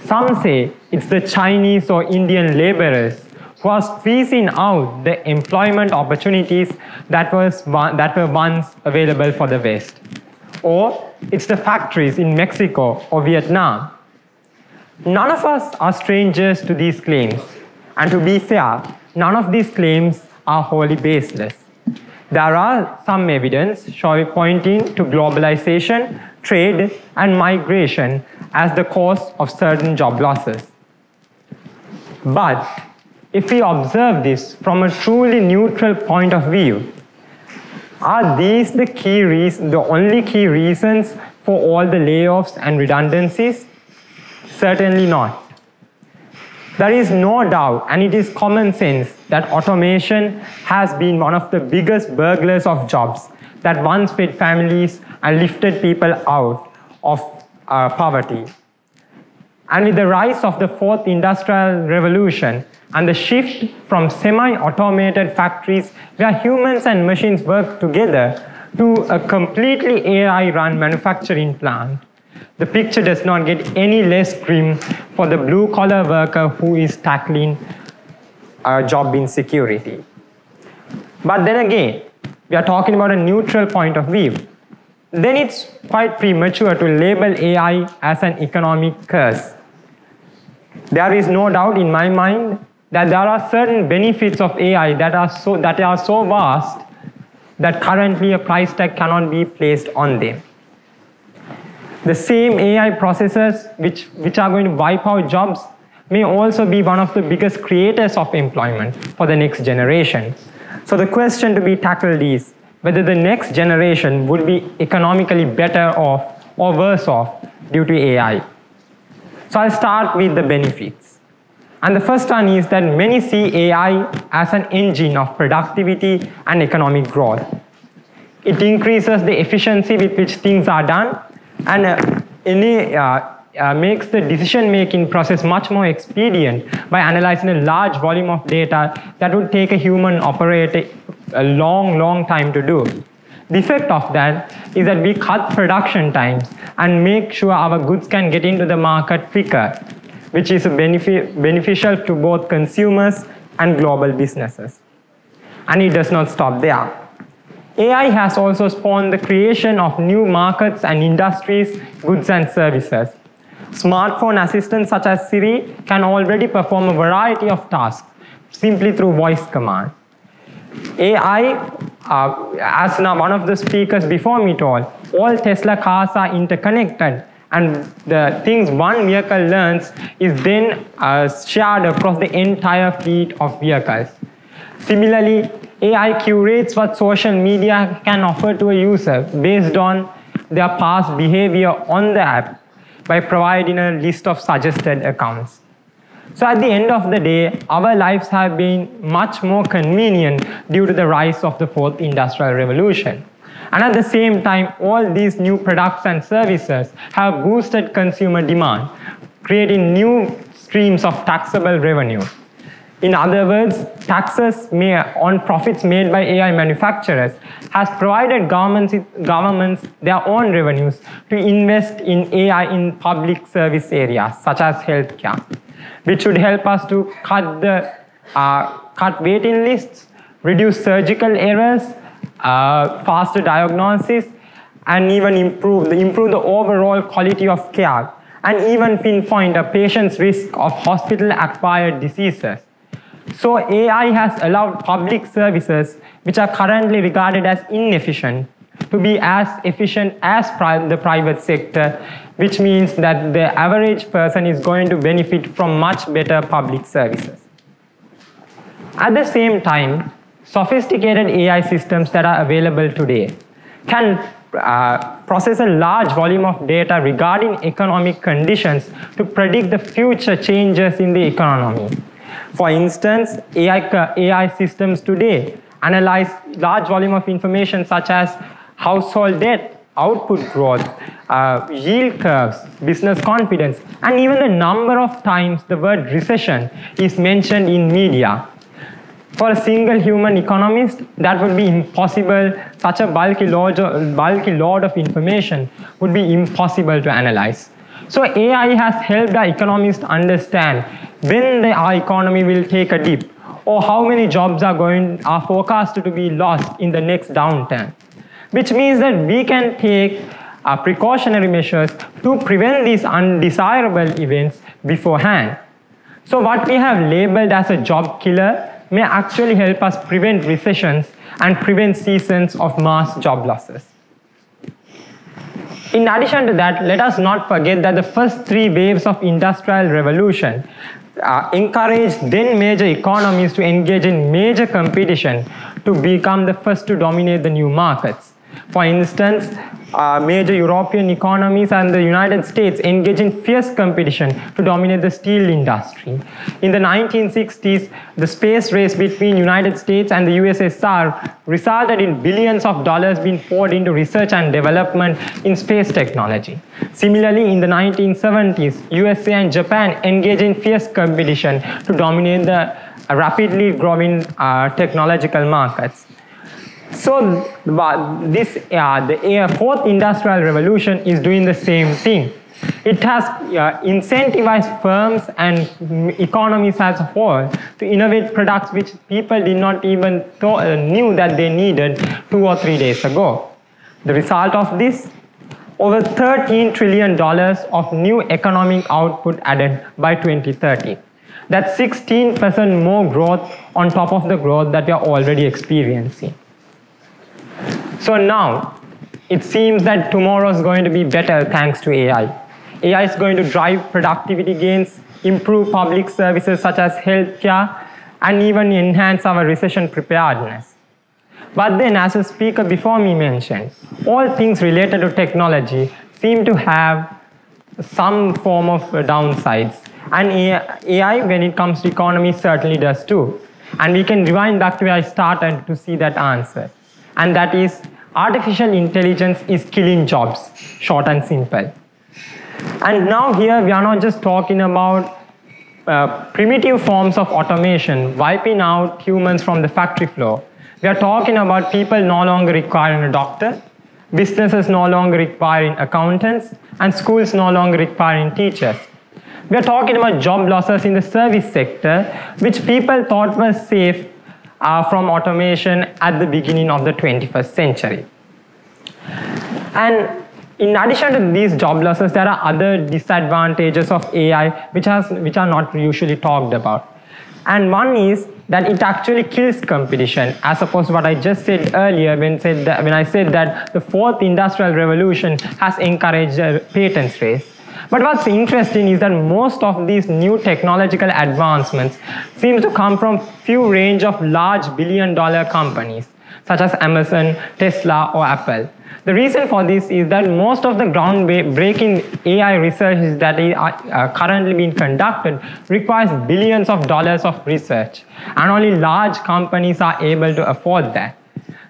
Some say it's the Chinese or Indian laborers who are squeezing out the employment opportunities that were once available for the West. Or it's the factories in Mexico or Vietnam. None of us are strangers to these claims. And to be fair, none of these claims are wholly baseless. There are some evidence pointing to globalization, trade, and migration as the cause of certain job losses. But if we observe this from a truly neutral point of view, are these the only key reasons for all the layoffs and redundancies? Certainly not. There is no doubt, and it is common sense, that automation has been one of the biggest burglars of jobs that once fed families and lifted people out of poverty. And with the rise of the fourth industrial revolution and the shift from semi-automated factories where humans and machines work together to a completely AI-run manufacturing plant, the picture does not get any less grim for the blue-collar worker who is tackling job insecurity. But then again, we are talking about a neutral point of view. Then it's quite premature to label AI as an economic curse. There is no doubt in my mind that there are certain benefits of AI that are so vast that currently a price tag cannot be placed on them. The same AI processes which are going to wipe out jobs may also be one of the biggest creators of employment for the next generation. So the question to be tackled is whether the next generation would be economically better off or worse off due to AI. So I'll start with the benefits. And the first one is that many see AI as an engine of productivity and economic growth. It increases the efficiency with which things are done and makes the decision-making process much more expedient by analyzing a large volume of data that would take a human operator a long time to do. The effect of that is that we cut production times and make sure our goods can get into the market quicker, which is beneficial to both consumers and global businesses. And it does not stop there. AI has also spawned the creation of new markets and industries, goods and services. Smartphone assistants such as Siri can already perform a variety of tasks simply through voice command. AI, as now one of the speakers before me told, all Tesla cars are interconnected, and the things one vehicle learns is then shared across the entire fleet of vehicles. Similarly, AI curates what social media can offer to a user based on their past behavior on the app by providing a list of suggested accounts. So at the end of the day, our lives have been much more convenient due to the rise of the fourth industrial revolution. And at the same time, all these new products and services have boosted consumer demand, creating new streams of taxable revenue. In other words, taxes on profits made by AI manufacturers has provided governments their own revenues to invest in AI in public service areas such as healthcare, which should help us to cut waiting lists, reduce surgical errors, faster diagnosis, and even improve the overall quality of care, and even pinpoint a patient's risk of hospital-acquired diseases. So AI has allowed public services, which are currently regarded as inefficient, to be as efficient as the private sector, which means that the average person is going to benefit from much better public services. At the same time, sophisticated AI systems that are available today can process a large volume of data regarding economic conditions to predict the future changes in the economy. For instance, AI systems today analyze large volume of information such as household debt, output growth, yield curves, business confidence, and even the number of times the word recession is mentioned in media. For a single human economist, that would be impossible. Such a bulky load of information would be impossible to analyze. So AI has helped our economists understand when our economy will take a dip, or how many jobs are forecasted to be lost in the next downturn, which means that we can take precautionary measures to prevent these undesirable events beforehand. So what we have labeled as a job killer may actually help us prevent recessions and prevent seasons of mass job losses. In addition to that, let us not forget that the first 3 waves of industrial revolution encouraged then major economies to engage in major competition to become the first to dominate the new markets. For instance, major European economies and the United States engage in fierce competition to dominate the steel industry. In the 1960s, the space race between United States and the USSR resulted in billions of dollars being poured into research and development in space technology. Similarly, in the 1970s, USA and Japan engaged in fierce competition to dominate the rapidly growing technological markets. So the fourth industrial revolution is doing the same thing. It has incentivized firms and economies as a whole to innovate products which people did not even knew that they needed 2 or 3 days ago. The result of this, over $13 trillion of new economic output added by 2030. That's 16% more growth on top of the growth that we are already experiencing. So now, it seems that tomorrow is going to be better thanks to AI. AI is going to drive productivity gains, improve public services such as healthcare, and even enhance our recession preparedness. But then, as a speaker before me mentioned, all things related to technology seem to have some form of downsides. And AI, when it comes to economy, certainly does too. And we can rewind back to where I started to see that answer. And that is, artificial intelligence is killing jobs, short and simple. And now here we are not just talking about primitive forms of automation, wiping out humans from the factory floor. We are talking about people no longer requiring a doctor, businesses no longer requiring accountants, and schools no longer requiring teachers. We are talking about job losses in the service sector, which people thought was safe from automation at the beginning of the 21st century. And in addition to these job losses, there are other disadvantages of AI which are not usually talked about. And one is that it actually kills competition, as opposed to what I just said earlier when I said that the fourth industrial revolution has encouraged a patents race. But what's interesting is that most of these new technological advancements seem to come from few range of large billion-dollar companies, such as Amazon, Tesla, or Apple. The reason for this is that most of the groundbreaking AI research that is currently being conducted requires billions of dollars of research, and only large companies are able to afford that.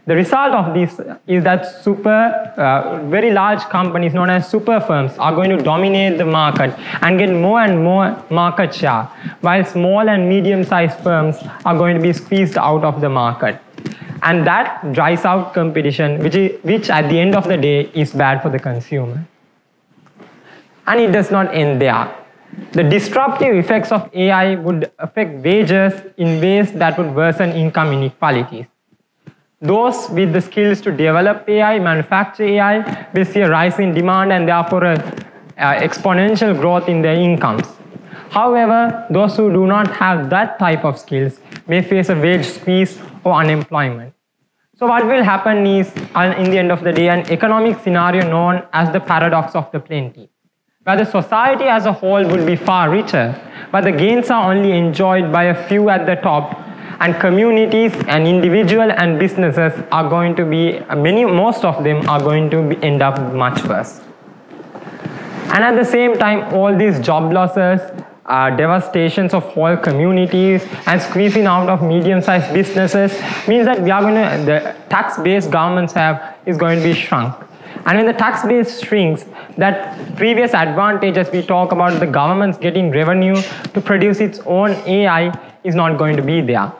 The result of this is that very large companies known as super firms are going to dominate the market and get more and more market share, while small and medium-sized firms are going to be squeezed out of the market. And that dries out competition, which at the end of the day is bad for the consumer. And it does not end there. The disruptive effects of AI would affect wages in ways that would worsen income inequalities. Those with the skills to develop AI, manufacture AI, will see a rise in demand and therefore an exponential growth in their incomes. However, those who do not have that type of skills may face a wage squeeze or unemployment. So what will happen is, in the end of the day, an economic scenario known as the paradox of the plenty, where the society as a whole would be far richer, but the gains are only enjoyed by a few at the top, and communities and individuals and businesses are going to be, most of them are going to end up much worse. And at the same time, all these job losses, devastations of whole communities, and squeezing out of medium-sized businesses means that the tax base governments have is going to be shrunk. And when the tax base shrinks, that previous advantages we talk about, the government's getting revenue to produce its own AI, is not going to be there.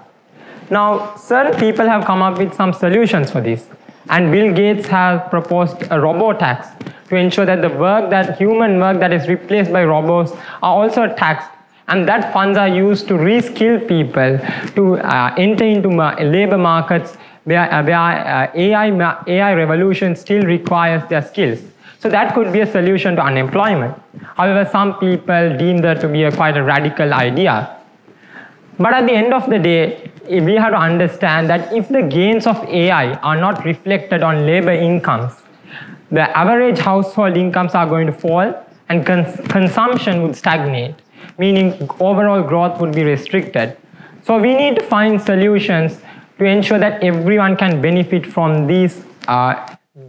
Now, certain people have come up with some solutions for this, and Bill Gates has proposed a Robo Tax to ensure that human work that is replaced by robots are also taxed, and that funds are used to reskill people to enter into labor markets where AI revolution still requires their skills. So that could be a solution to unemployment. However, some people deem that to be quite a radical idea. But at the end of the day, we have to understand that if the gains of AI are not reflected on labor incomes, the average household incomes are going to fall and consumption would stagnate, meaning overall growth would be restricted. So we need to find solutions to ensure that everyone can benefit from these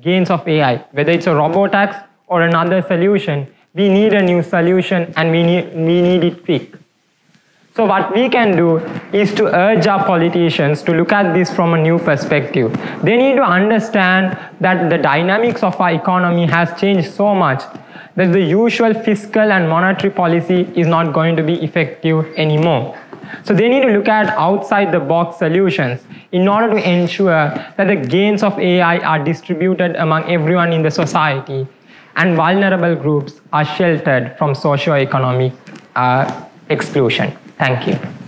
gains of AI. Whether it's a Robo Tax or another solution, we need a new solution and we need it quick. So what we can do is to urge our politicians to look at this from a new perspective. They need to understand that the dynamics of our economy has changed so much that the usual fiscal and monetary policy is not going to be effective anymore. So they need to look at outside the box solutions in order to ensure that the gains of AI are distributed among everyone in the society and vulnerable groups are sheltered from socio-economic exclusion. Thank you.